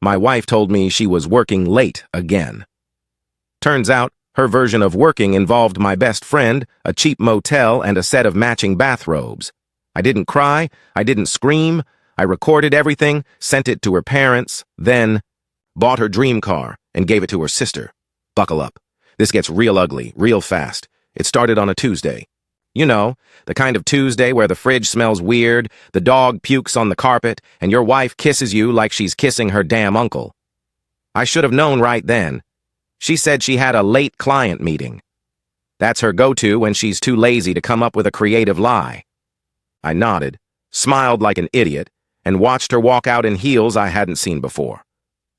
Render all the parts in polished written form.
My wife told me she was working late again. Turns out, her version of working involved my best friend, a cheap motel, and a set of matching bathrobes. I didn't cry, I didn't scream, I recorded everything, sent it to her parents, then bought her dream car and gave it to her sister. Buckle up. This gets real ugly, real fast. It started on a Tuesday. You know, the kind of Tuesday where the fridge smells weird, the dog pukes on the carpet, and your wife kisses you like she's kissing her damn uncle. I should have known right then. She said she had a late client meeting. That's her go-to when she's too lazy to come up with a creative lie. I nodded, smiled like an idiot, and watched her walk out in heels I hadn't seen before.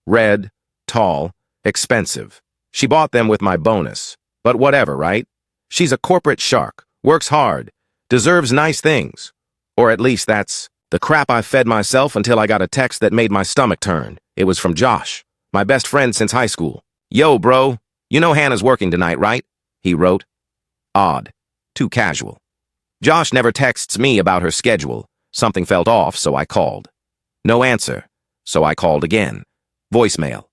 Red, tall, expensive. She bought them with my bonus. But whatever, right? She's a corporate shark, works hard, deserves nice things. Or at least that's the crap I fed myself until I got a text that made my stomach turn. It was from Josh, my best friend since high school. "Yo, bro, you know Hannah's working tonight, right?" he wrote. Odd. Too casual. Josh never texts me about her schedule. Something felt off, so I called. No answer, so I called again. Voicemail.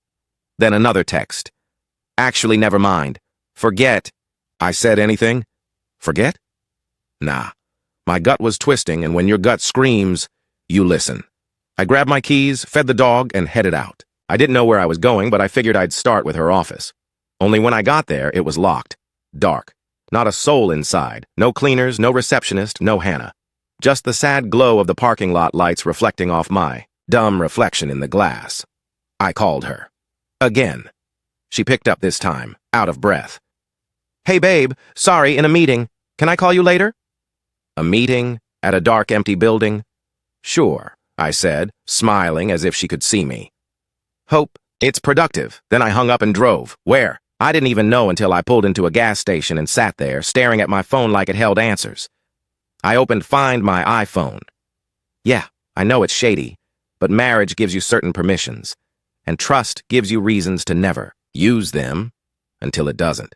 Then another text. "Actually, never mind. Forget." I said anything? Forget? Nah. My gut was twisting, and when your gut screams, you listen. I grabbed my keys, fed the dog, and headed out. I didn't know where I was going, but I figured I'd start with her office. Only when I got there, it was locked. Dark. Not a soul inside. No cleaners, no receptionist, no Hannah. Just the sad glow of the parking lot lights reflecting off my dumb reflection in the glass. I called her. Again. She picked up this time, out of breath. "Hey, babe, sorry, in a meeting. Can I call you later?" A meeting? At a dark, empty building? "Sure," I said, smiling as if she could see me. "Hope it's productive." Then I hung up and drove. Where? I didn't even know until I pulled into a gas station and sat there, staring at my phone like it held answers. I opened Find My iPhone. Yeah, I know it's shady, but marriage gives you certain permissions, and trust gives you reasons to never use them until it doesn't.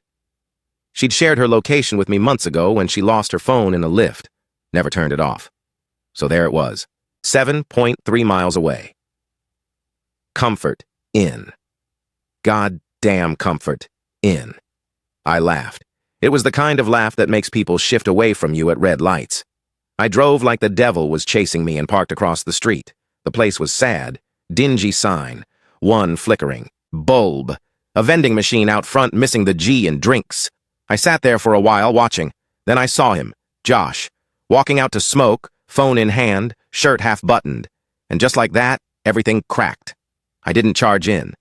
She'd shared her location with me months ago when she lost her phone in a lift, never turned it off. So there it was, 7.3 miles away. Comfort Inn. Goddamn Comfort Inn. I laughed. It was the kind of laugh that makes people shift away from you at red lights. I drove like the devil was chasing me and parked across the street. The place was sad. Dingy sign. One flickering. Bulb. A vending machine out front missing the G in drinks. I sat there for a while watching. Then I saw him, Josh, walking out to smoke, phone in hand, shirt half buttoned. And just like that, everything cracked. I didn't charge in.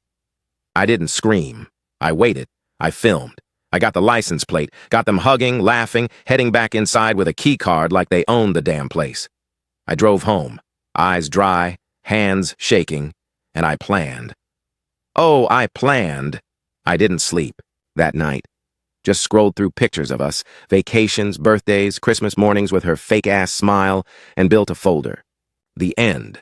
I didn't scream. I waited. I filmed. I got the license plate, got them hugging, laughing, heading back inside with a key card like they owned the damn place. I drove home, eyes dry, hands shaking, and I planned. Oh, I planned. I didn't sleep that night. Just scrolled through pictures of us, vacations, birthdays, Christmas mornings with her fake-ass smile, and built a folder. The end.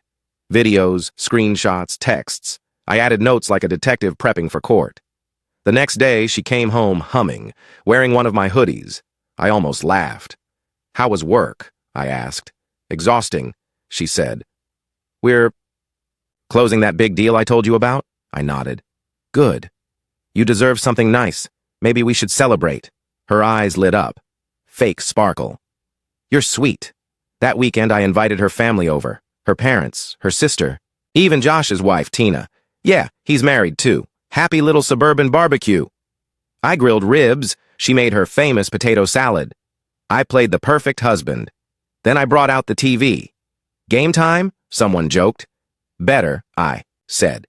Videos, screenshots, texts. I added notes like a detective prepping for court. The next day, she came home humming, wearing one of my hoodies. I almost laughed. "How was work?" I asked. "Exhausting," she said. "We're closing that big deal I told you about?" I nodded. "Good. You deserve something nice. Maybe we should celebrate." Her eyes lit up. Fake sparkle. "You're sweet." That weekend, I invited her family over. Her parents, her sister, even Josh's wife, Tina. Yeah, he's married too. Happy little suburban barbecue. I grilled ribs. She made her famous potato salad. I played the perfect husband. Then I brought out the TV. "Game time?" someone joked. "Better," I said.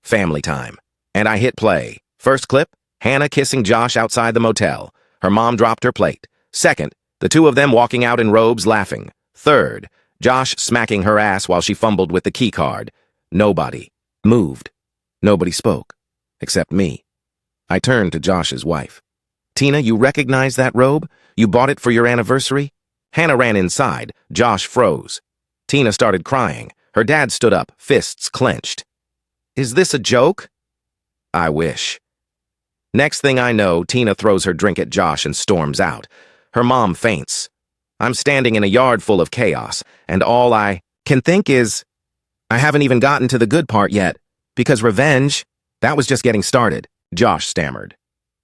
"Family time." And I hit play. First clip, Hannah kissing Josh outside the motel. Her mom dropped her plate. Second, the two of them walking out in robes laughing. Third, Josh smacking her ass while she fumbled with the key card. Nobody moved. Nobody spoke. Except me. I turned to Josh's wife. "Tina, you recognize that robe? You bought it for your anniversary?" Hannah ran inside. Josh froze. Tina started crying. Her dad stood up, fists clenched. "Is this a joke?" I wish. Next thing I know, Tina throws her drink at Josh and storms out. Her mom faints. I'm standing in a yard full of chaos, and all I can think is, I haven't even gotten to the good part yet. Because revenge, that was just getting started, Josh stammered.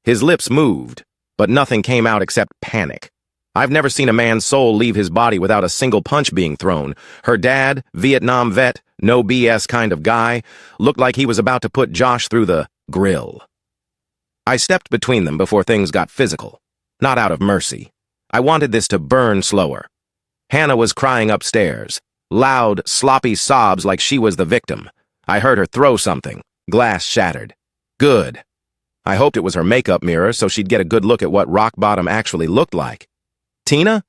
His lips moved, but nothing came out except panic. I've never seen a man's soul leave his body without a single punch being thrown. Her dad, Vietnam vet, no BS kind of guy, looked like he was about to put Josh through the grill. I stepped between them before things got physical. Not out of mercy. I wanted this to burn slower. Hannah was crying upstairs. Loud, sloppy sobs like she was the victim. I heard her throw something. Glass shattered. Good. I hoped it was her makeup mirror so she'd get a good look at what rock bottom actually looked like. Tina?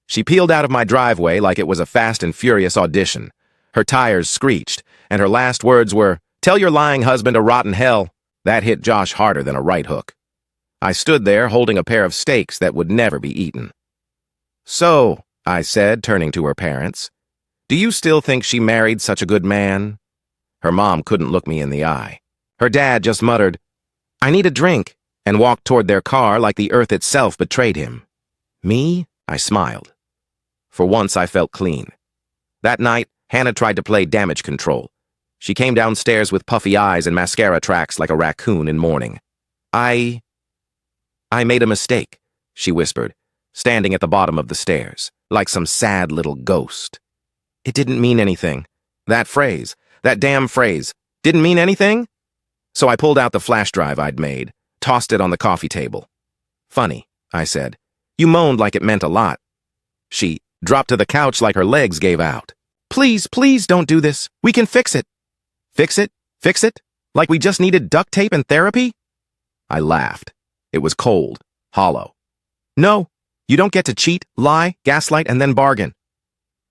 She peeled out of my driveway like it was a fast and furious audition. Her tires screeched, and her last words were, "Tell your lying husband to rot in hell." That hit Josh harder than a right hook. I stood there holding a pair of steaks that would never be eaten. "So," I said, turning to her parents, "do you still think she married such a good man?" Her mom couldn't look me in the eye. Her dad just muttered, "I need a drink," and walked toward their car like the earth itself betrayed him. Me? I smiled. For once, I felt clean. That night, Hannah tried to play damage control. She came downstairs with puffy eyes and mascara tracks like a raccoon in mourning. I made a mistake," she whispered, standing at the bottom of the stairs, like some sad little ghost. "It didn't mean anything. That phrase, that damn phrase, didn't mean anything?" So I pulled out the flash drive I'd made, tossed it on the coffee table. "Funny," I said. "You moaned like it meant a lot." She dropped to the couch like her legs gave out. "Please, please don't do this. We can fix it." "Fix it? Fix it? Like we just needed duct tape and therapy?" I laughed. It was cold, hollow. "No, you don't get to cheat, lie, gaslight, and then bargain."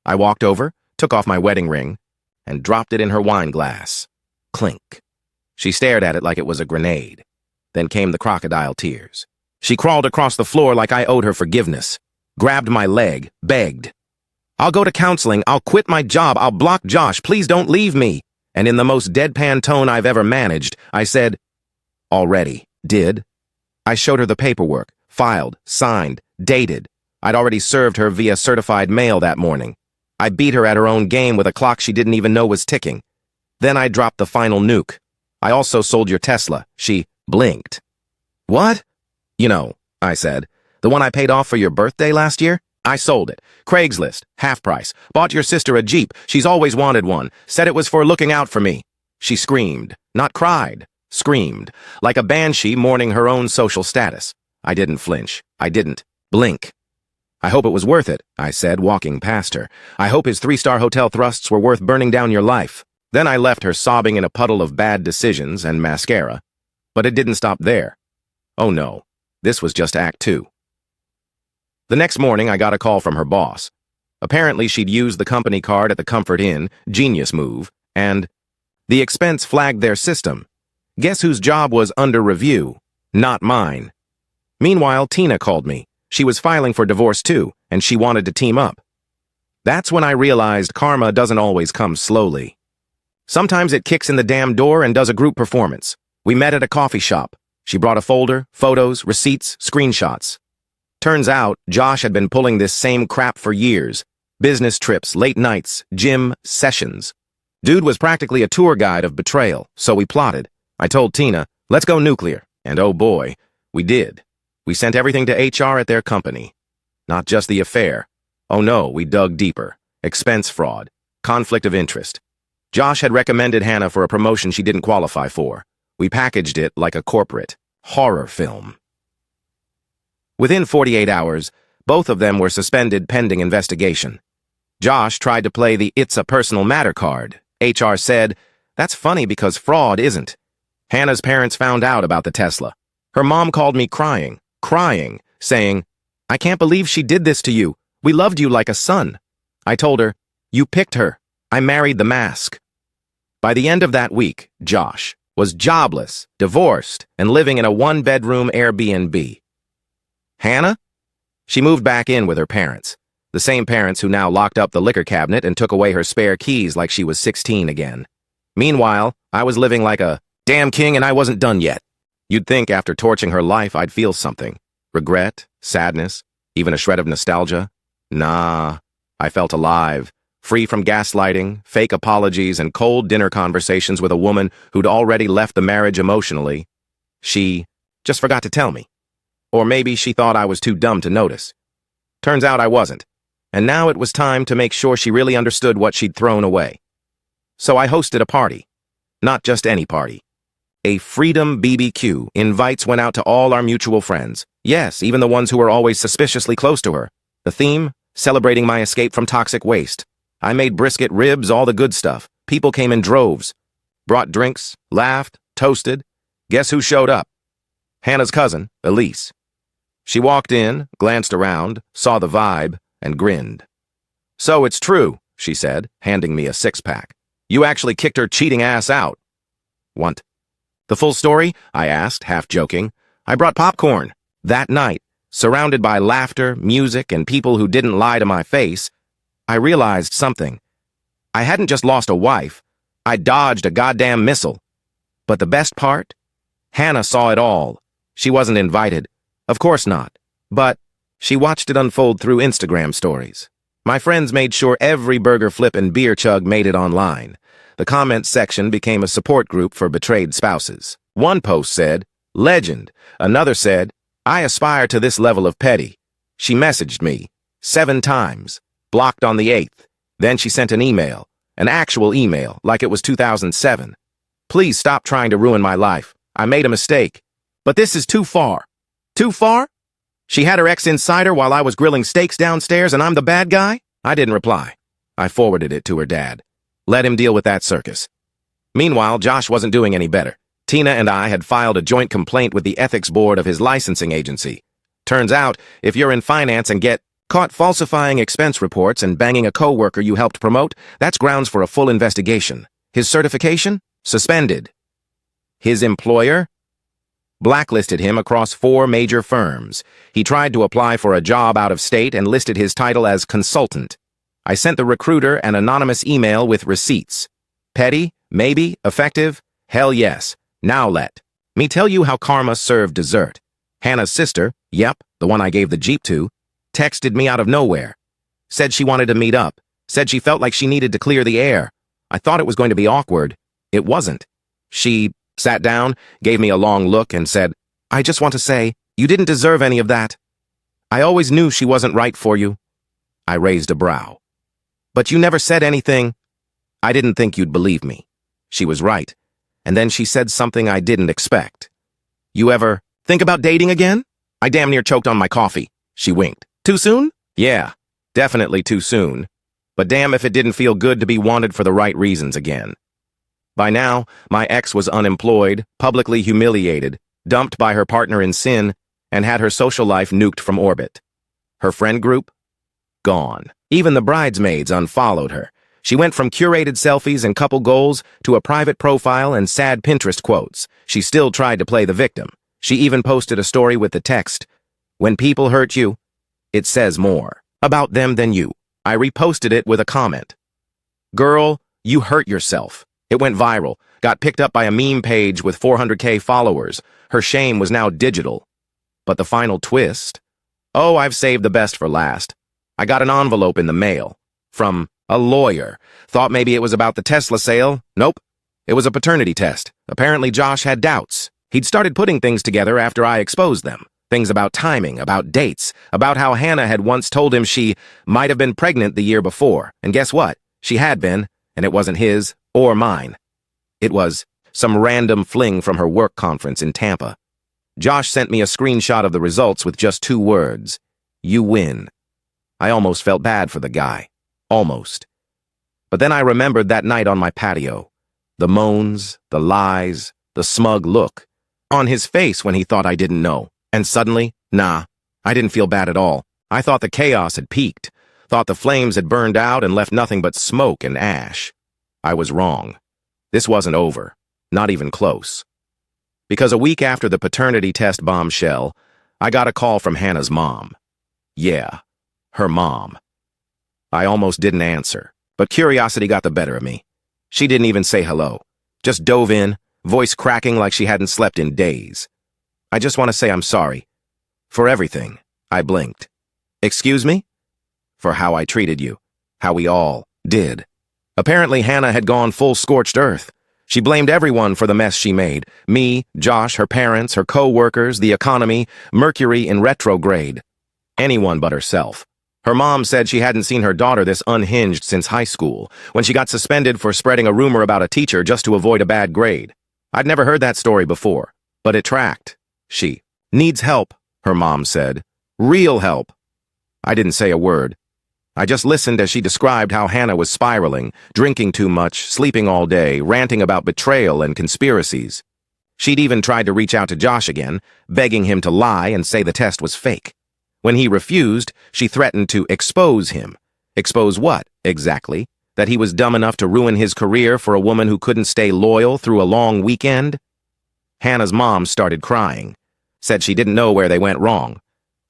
I walked over, took off my wedding ring, and dropped it in her wine glass. Clink. She stared at it like it was a grenade. Then came the crocodile tears. She crawled across the floor like I owed her forgiveness, grabbed my leg, begged. "I'll go to counseling, I'll quit my job, I'll block Josh, please don't leave me." And in the most deadpan tone I've ever managed, I said, "Already, did?" I showed her the paperwork, filed, signed, dated. I'd already served her via certified mail that morning. I beat her at her own game with a clock she didn't even know was ticking. Then I dropped the final nuke. "I also sold your Tesla." She blinked. "What?" "You know," I said, "the one I paid off for your birthday last year? I sold it. Craigslist, half price. Bought your sister a Jeep. She's always wanted one. Said it was for looking out for me." She screamed, not cried, screamed, like a banshee mourning her own social status. I didn't flinch. I didn't blink. "I hope it was worth it," I said, walking past her. "I hope his 3-star hotel thrusts were worth burning down your life." Then I left her sobbing in a puddle of bad decisions and mascara. But it didn't stop there. Oh no, this was just Act 2. The next morning, I got a call from her boss. Apparently, she'd used the company card at the Comfort Inn, genius move, and the expense flagged their system. Guess whose job was under review? Not mine. Meanwhile, Tina called me. She was filing for divorce too, and she wanted to team up. That's when I realized karma doesn't always come slowly. Sometimes it kicks in the damn door and does a group performance. We met at a coffee shop. She brought a folder, photos, receipts, screenshots. Turns out, Josh had been pulling this same crap for years. Business trips, late nights, gym, sessions. Dude was practically a tour guide of betrayal, so we plotted. I told Tina, "Let's go nuclear." And oh boy, we did. We sent everything to HR at their company. Not just the affair. Oh no, we dug deeper. Expense fraud. Conflict of interest. Josh had recommended Hannah for a promotion she didn't qualify for. We packaged it like a corporate horror film. Within 48 hours, both of them were suspended pending investigation. Josh tried to play the "it's a personal matter" card. HR said, "That's funny because fraud isn't." Hannah's parents found out about the Tesla. Her mom called me crying, saying, "I can't believe she did this to you. We loved you like a son." I told her, "You picked her. I married the mask." By the end of that week, Josh was jobless, divorced, and living in a 1-bedroom Airbnb. Hannah? She moved back in with her parents, the same parents who now locked up the liquor cabinet and took away her spare keys like she was 16 again. Meanwhile, I was living like a damn king and I wasn't done yet. You'd think after torching her life I'd feel something. Regret, sadness, even a shred of nostalgia. Nah, I felt alive, free from gaslighting, fake apologies, and cold dinner conversations with a woman who'd already left the marriage emotionally. She just forgot to tell me. Or maybe she thought I was too dumb to notice. Turns out I wasn't. And now it was time to make sure she really understood what she'd thrown away. So I hosted a party. Not just any party. A Freedom BBQ. Invites went out to all our mutual friends. Yes, even the ones who were always suspiciously close to her. The theme? Celebrating my escape from toxic waste. I made brisket, ribs, all the good stuff. People came in droves. Brought drinks, laughed, toasted. Guess who showed up? Hannah's cousin, Elise. She walked in, glanced around, saw the vibe, and grinned. "So it's true," she said, handing me a six-pack. "You actually kicked her cheating ass out." "What?" "The full story?" I asked, half joking. "I brought popcorn." That night, surrounded by laughter, music, and people who didn't lie to my face, I realized something. I hadn't just lost a wife. I dodged a goddamn missile. But the best part? Hannah saw it all. She wasn't invited. Of course not. But she watched it unfold through Instagram stories. My friends made sure every burger flip and beer chug made it online. The comments section became a support group for betrayed spouses. One post said, "Legend." Another said, "I aspire to this level of petty." She messaged me 7 times, blocked on the 8th. Then she sent an email, an actual email, like it was 2007. "Please stop trying to ruin my life. I made a mistake. But this is too far." Too far? She had her ex inside her while I was grilling steaks downstairs and I'm the bad guy? I didn't reply. I forwarded it to her dad. Let him deal with that circus. Meanwhile, Josh wasn't doing any better. Tina and I had filed a joint complaint with the ethics board of his licensing agency. Turns out, if you're in finance and get caught falsifying expense reports and banging a coworker you helped promote, that's grounds for a full investigation. His certification? Suspended. His employer? Blacklisted him across 4 major firms. He tried to apply for a job out of state and listed his title as consultant. I sent the recruiter an anonymous email with receipts. Petty? Maybe? Effective? Hell yes. Now let me tell you how karma served dessert. Hannah's sister, yep, the one I gave the Jeep to, texted me out of nowhere. Said she wanted to meet up. Said she felt like she needed to clear the air. I thought it was going to be awkward. It wasn't. She sat down, gave me a long look, and said, "I just want to say, you didn't deserve any of that. I always knew she wasn't right for you." I raised a brow. "But you never said anything." "I didn't think you'd believe me." She was right. And then she said something I didn't expect. "You ever think about dating again?" I damn near choked on my coffee. She winked. "Too soon?" "Yeah, definitely too soon. But damn if it didn't feel good to be wanted for the right reasons again." By now, my ex was unemployed, publicly humiliated, dumped by her partner in sin, and had her social life nuked from orbit. Her friend group? Gone. Even the bridesmaids unfollowed her. She went from curated selfies and couple goals to a private profile and sad Pinterest quotes. She still tried to play the victim. She even posted a story with the text, "When people hurt you, it says more about them than you." I reposted it with a comment. "Girl, you hurt yourself." It went viral, got picked up by a meme page with 400K followers. Her shame was now digital. But the final twist? Oh, I've saved the best for last. I got an envelope in the mail. From a lawyer. Thought maybe it was about the Tesla sale. Nope. It was a paternity test. Apparently Josh had doubts. He'd started putting things together after I exposed them. Things about timing, about dates, about how Hannah had once told him she might have been pregnant the year before. And guess what? She had been, and it wasn't his or mine. It was some random fling from her work conference in Tampa. Josh sent me a screenshot of the results with just 2 words. "You win." I almost felt bad for the guy. Almost. But then I remembered that night on my patio. The moans, the lies, the smug look on his face when he thought I didn't know. And suddenly, nah, I didn't feel bad at all. I thought the chaos had peaked. Thought the flames had burned out and left nothing but smoke and ash. I was wrong. This wasn't over. Not even close. Because a week after the paternity test bombshell, I got a call from Hannah's mom. Yeah, her mom. I almost didn't answer, but curiosity got the better of me. She didn't even say hello. Just dove in, voice cracking like she hadn't slept in days. "I just want to say I'm sorry. For everything." I blinked. "Excuse me?" "For how I treated you. How we all did. Apparently, Hannah had gone full scorched earth. She blamed everyone for the mess she made. Me, Josh, her parents, her co-workers, the economy, Mercury in retrograde. Anyone but herself. Her mom said she hadn't seen her daughter this unhinged since high school, when she got suspended for spreading a rumor about a teacher just to avoid a bad grade. I'd never heard that story before, but it tracked. She needs help, her mom said. Real help. I didn't say a word. I just listened as she described how Hannah was spiraling, drinking too much, sleeping all day, ranting about betrayal and conspiracies. She'd even tried to reach out to Josh again, begging him to lie and say the test was fake. When he refused, she threatened to expose him. Expose what, exactly? That he was dumb enough to ruin his career for a woman who couldn't stay loyal through a long weekend? Hannah's mom started crying. Said she didn't know where they went wrong.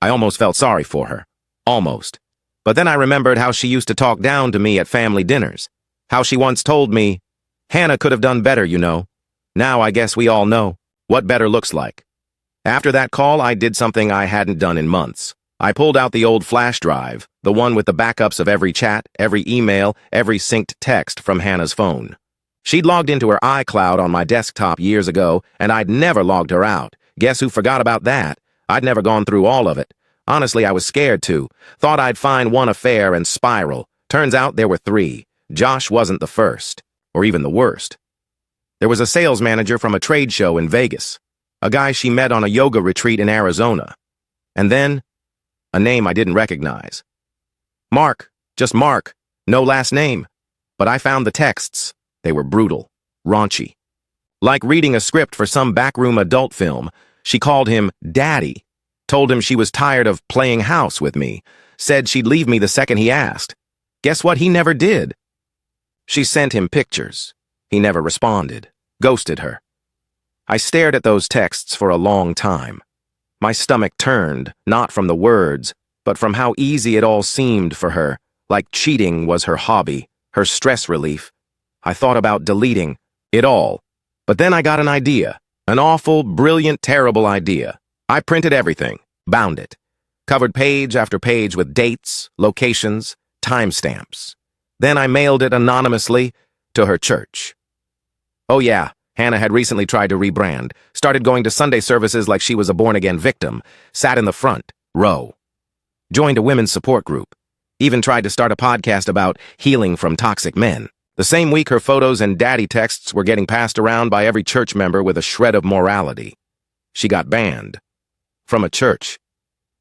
I almost felt sorry for her. Almost. But then I remembered how she used to talk down to me at family dinners. How she once told me, Hannah could have done better, you know. Now I guess we all know what better looks like. After that call, I did something I hadn't done in months. I pulled out the old flash drive, the one with the backups of every chat, every email, every synced text from Hannah's phone. She'd logged into her iCloud on my desktop years ago, and I'd never logged her out. Guess who forgot about that? I'd never gone through all of it. Honestly, I was scared to. Thought I'd find one affair and spiral. Turns out there were 3. Josh wasn't the first, or even the worst. There was a sales manager from a trade show in Vegas, a guy she met on a yoga retreat in Arizona, and then a name I didn't recognize. Mark, just Mark, no last name. But I found the texts. They were brutal, raunchy. Like reading a script for some backroom adult film, she called him Daddy, told him she was tired of playing house with me, said she'd leave me the second he asked. Guess what he never did? She sent him pictures. He never responded, ghosted her. I stared at those texts for a long time. My stomach turned, not from the words, but from how easy it all seemed for her, like cheating was her hobby, her stress relief. I thought about deleting it all, but then I got an idea, an awful, brilliant, terrible idea. I printed everything, bound it, covered page after page with dates, locations, timestamps. Then I mailed it anonymously to her church. Oh yeah, Hannah had recently tried to rebrand, started going to Sunday services like she was a born-again victim, sat in the front row, joined a women's support group, even tried to start a podcast about healing from toxic men. The same week, her photos and daddy texts were getting passed around by every church member with a shred of morality. She got banned. From a church.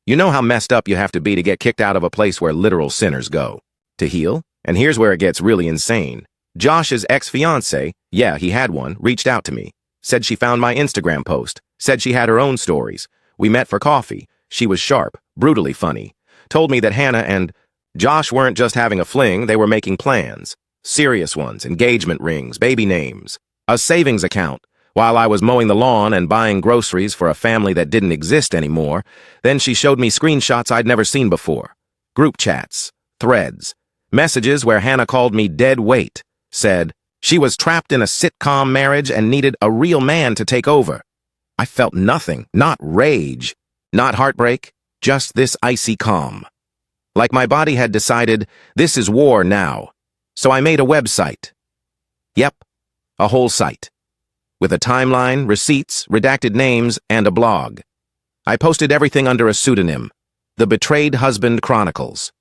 You know how messed up you have to be to get kicked out of a place where literal sinners go to heal? And here's where it gets really insane. Josh's ex-fiancée, yeah, he had one, reached out to me. Said she found my Instagram post. Said she had her own stories. We met for coffee. She was sharp, brutally funny. Told me that Hannah and Josh weren't just having a fling, they were making plans. Serious ones, engagement rings, baby names, a savings account. While I was mowing the lawn and buying groceries for a family that didn't exist anymore, then she showed me screenshots I'd never seen before. Group chats, threads, messages where Hannah called me dead weight, said she was trapped in a sitcom marriage and needed a real man to take over. I felt nothing, not rage, not heartbreak, just this icy calm. Like my body had decided, this is war now. So I made a website. Yep, a whole site. With a timeline, receipts, redacted names, and a blog. I posted everything under a pseudonym, The Betrayed Husband Chronicles.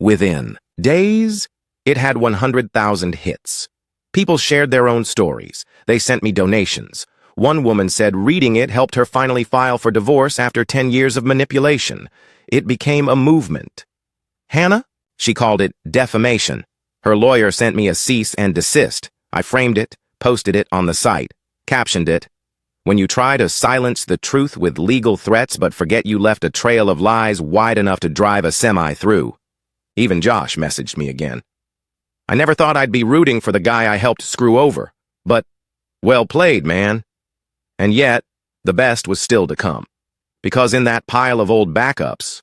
Within days, it had 100,000 hits. People shared their own stories. They sent me donations. One woman said reading it helped her finally file for divorce after 10 years of manipulation. It became a movement. Hannah? She called it defamation. Her lawyer sent me a cease and desist. I framed it, posted it on the site, captioned it, "When you try to silence the truth with legal threats but forget you left a trail of lies wide enough to drive a semi through." Even Josh messaged me again. I never thought I'd be rooting for the guy I helped screw over, but well played, man. And yet, the best was still to come. Because in that pile of old backups,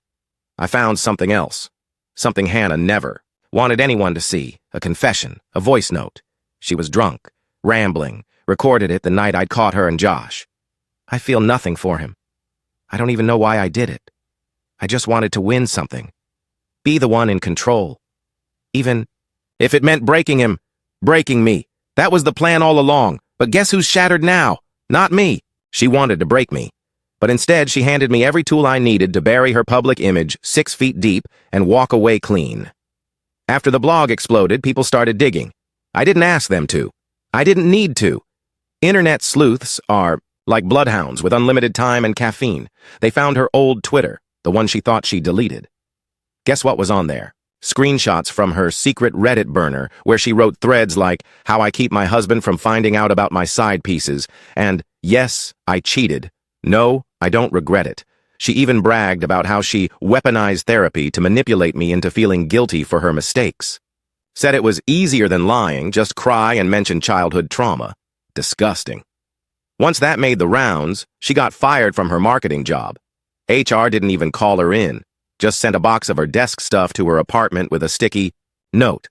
I found something else. Something Hannah never wanted anyone to see. A confession, a voice note. She was drunk, rambling, recorded it the night I'd caught her and Josh. I feel nothing for him. I don't even know why I did it. I just wanted to win something. Be the one in control. Even If it meant breaking him, breaking me. That was the plan all along. But guess who's shattered now? Not me. She wanted to break me. But instead, she handed me every tool I needed to bury her public image 6 feet deep and walk away clean. After the blog exploded, people started digging. I didn't ask them to. I didn't need to. Internet sleuths are like bloodhounds with unlimited time and caffeine. They found her old Twitter, the one she thought she deleted. Guess what was on there? Screenshots from her secret Reddit burner where she wrote threads like, "How I keep my husband from finding out about my side pieces," and "Yes, I cheated. No, I don't regret it." She even bragged about how she weaponized therapy to manipulate me into feeling guilty for her mistakes. Said it was easier than lying, just cry and mention childhood trauma. Disgusting. Once that made the rounds, she got fired from her marketing job. HR didn't even call her in, just sent a box of her desk stuff to her apartment with a sticky note.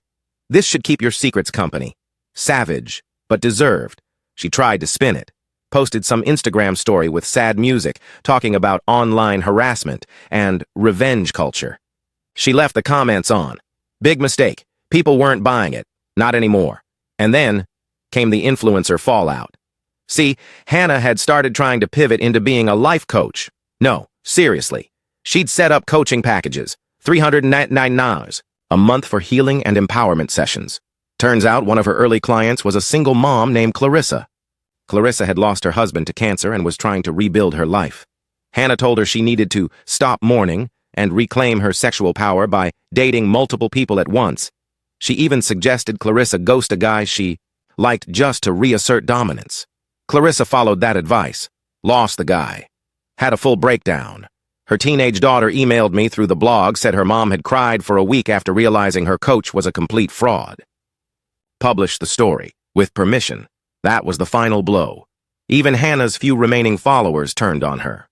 "This should keep your secrets company. Savage, but deserved." She tried to spin it. Posted some Instagram story with sad music, talking about online harassment and revenge culture. She left the comments on. Big mistake. People weren't buying it. Not anymore. And then came the influencer fallout. See, Hannah had started trying to pivot into being a life coach. No, seriously. She'd set up coaching packages, $399 a month for healing and empowerment sessions. Turns out one of her early clients was a single mom named Clarissa. Clarissa had lost her husband to cancer and was trying to rebuild her life. Hannah told her she needed to stop mourning and reclaim her sexual power by dating multiple people at once. She even suggested Clarissa ghost a guy she liked just to reassert dominance. Clarissa followed that advice, lost the guy, had a full breakdown. Her teenage daughter emailed me through the blog, said her mom had cried for a week after realizing her coach was a complete fraud. Published the story, with permission. That was the final blow. Even Hannah's few remaining followers turned on her.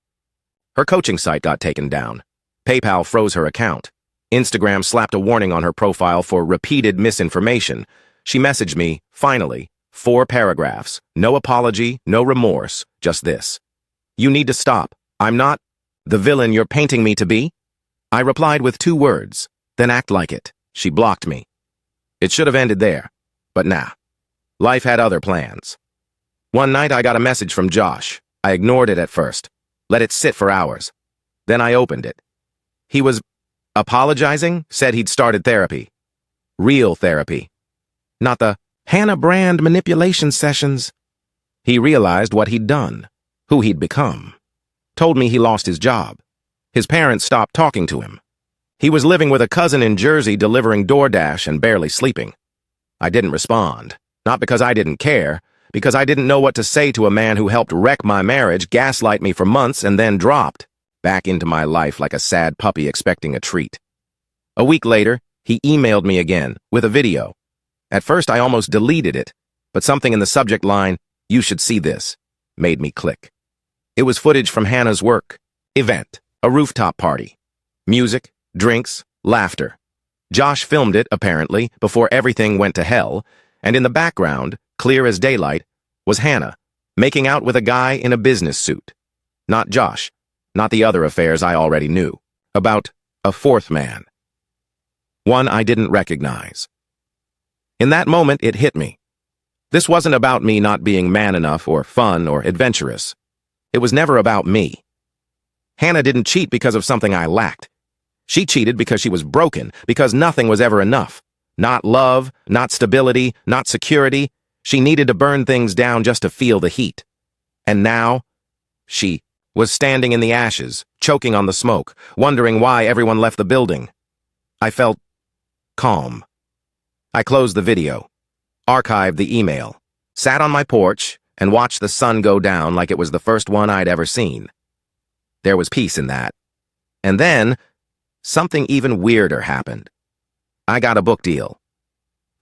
Her coaching site got taken down. PayPal froze her account. Instagram slapped a warning on her profile for repeated misinformation. She messaged me, finally, 4 paragraphs, no apology, no remorse, just this. "You need to stop. I'm not the villain you're painting me to be." I replied with 2 words, "Then act like it." She blocked me. It should have ended there, but nah. Life had other plans. One night I got a message from Josh. I ignored it at first, let it sit for hours. Then I opened it. He was apologizing, said he'd started therapy. Real therapy. Not the Hannah Brand manipulation sessions. He realized what he'd done, who he'd become. Told me he lost his job. His parents stopped talking to him. He was living with a cousin in Jersey delivering DoorDash and barely sleeping. I didn't respond. Not because I didn't care, because I didn't know what to say to a man who helped wreck my marriage, gaslight me for months, and then dropped back into my life like a sad puppy expecting a treat. A week later, he emailed me again with a video. At first, I almost deleted it, but something in the subject line, "You should see this," made me click. It was footage from Hannah's work event, a rooftop party. Music, drinks, laughter. Josh filmed it, apparently, before everything went to hell, and in the background, clear as daylight, was Hannah, making out with a guy in a business suit. Not Josh, not the other affairs I already knew. About a 4th man. One I didn't recognize. In that moment, it hit me. This wasn't about me not being man enough or fun or adventurous. It was never about me. Hannah didn't cheat because of something I lacked. She cheated because she was broken, because nothing was ever enough. Not love, not stability, not security. She needed to burn things down just to feel the heat. And now, she was standing in the ashes, choking on the smoke, wondering why everyone left the building. I felt calm. I closed the video, archived the email, sat on my porch, and watched the sun go down like it was the first one I'd ever seen. There was peace in that. And then, something even weirder happened. I got a book deal.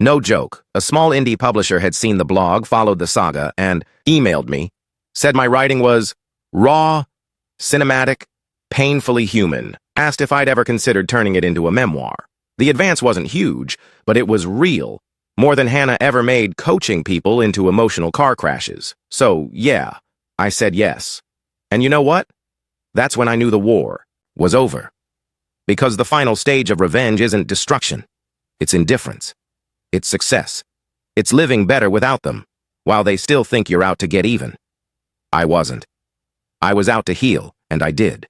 No joke, a small indie publisher had seen the blog, followed the saga, and emailed me, said my writing was raw, cinematic, painfully human, asked if I'd ever considered turning it into a memoir. The advance wasn't huge, but it was real, more than Hannah ever made coaching people into emotional car crashes. So, yeah, I said yes. And you know what? That's when I knew the war was over. Because the final stage of revenge isn't destruction, it's indifference. It's success. It's living better without them, while they still think you're out to get even. I wasn't. I was out to heal, and I did.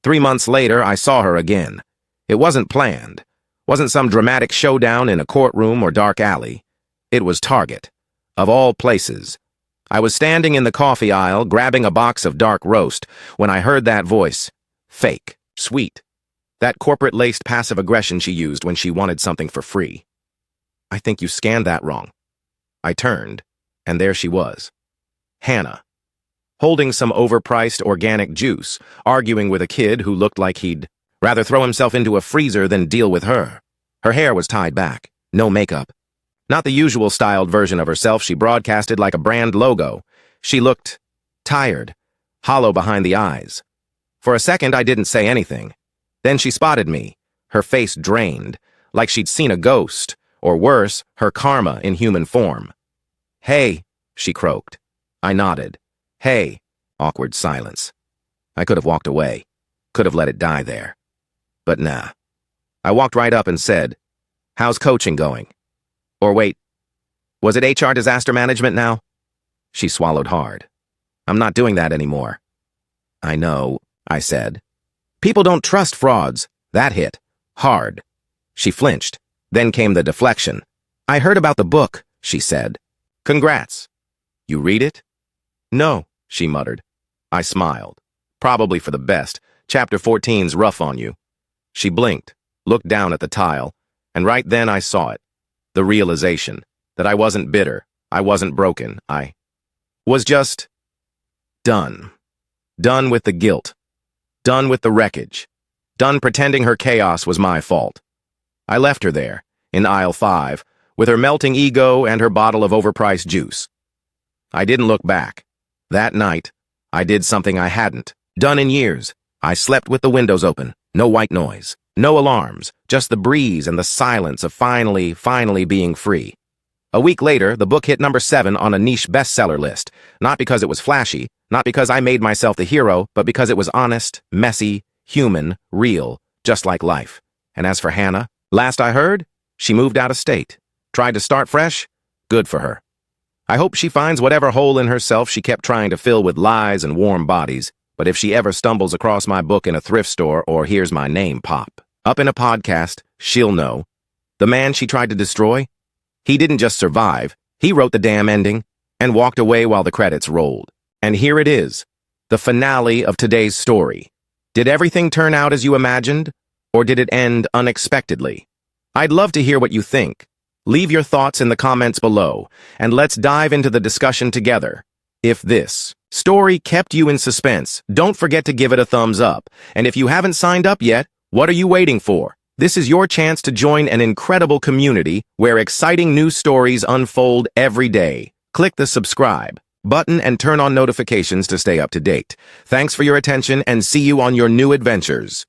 3 months later, I saw her again. It wasn't planned. Wasn't some dramatic showdown in a courtroom or dark alley. It was Target. Of all places. I was standing in the coffee aisle, grabbing a box of dark roast, when I heard that voice. Fake. Sweet. That corporate-laced passive aggression she used when she wanted something for free. I think you scanned that wrong. I turned, and there she was. Hannah. Holding some overpriced organic juice, arguing with a kid who looked like he'd rather throw himself into a freezer than deal with her. Her hair was tied back, no makeup. Not the usual styled version of herself she broadcasted like a brand logo. She looked tired, hollow behind the eyes. For a second, I didn't say anything. Then she spotted me, her face drained, like she'd seen a ghost, or worse, her karma in human form. "Hey," she croaked. I nodded. "Hey." Awkward silence. I could have walked away. Could have let it die there. But nah. I walked right up and said, "How's coaching going?" Or wait, was it HR disaster management now? She swallowed hard. "I'm not doing that anymore." "I know," I said. "People don't trust frauds." That hit. Hard. She flinched. Then came the deflection. "I heard about the book," she said. "Congrats." "You read it?" "No," she muttered. I smiled. "Probably for the best. Chapter 14's rough on you." She blinked, looked down at the tile, and right then I saw it. The realization that I wasn't bitter, I wasn't broken, I was just done. Done with the guilt. Done with the wreckage. Done pretending her chaos was my fault. I left her there, in aisle 5, with her melting ego and her bottle of overpriced juice. I didn't look back. That night, I did something I hadn't done in years. I slept with the windows open, no white noise, no alarms, just the breeze and the silence of finally being free. A week later, the book hit number 7 on a niche bestseller list, not because it was flashy, not because I made myself the hero, but because it was honest, messy, human, real, just like life. And as for Hannah, last I heard, she moved out of state. Tried to start fresh? Good for her. I hope she finds whatever hole in herself she kept trying to fill with lies and warm bodies, but if she ever stumbles across my book in a thrift store or hears my name pop up in a podcast, she'll know. The man she tried to destroy? He didn't just survive, he wrote the damn ending and walked away while the credits rolled. And here it is, the finale of today's story. Did everything turn out as you imagined, or did it end unexpectedly? I'd love to hear what you think. Leave your thoughts in the comments below, and let's dive into the discussion together. If this story kept you in suspense, don't forget to give it a thumbs up. And if you haven't signed up yet, what are you waiting for? This is your chance to join an incredible community where exciting new stories unfold every day. Click the subscribe button and turn on notifications to stay up to date. Thanks for your attention and see you on your new adventures.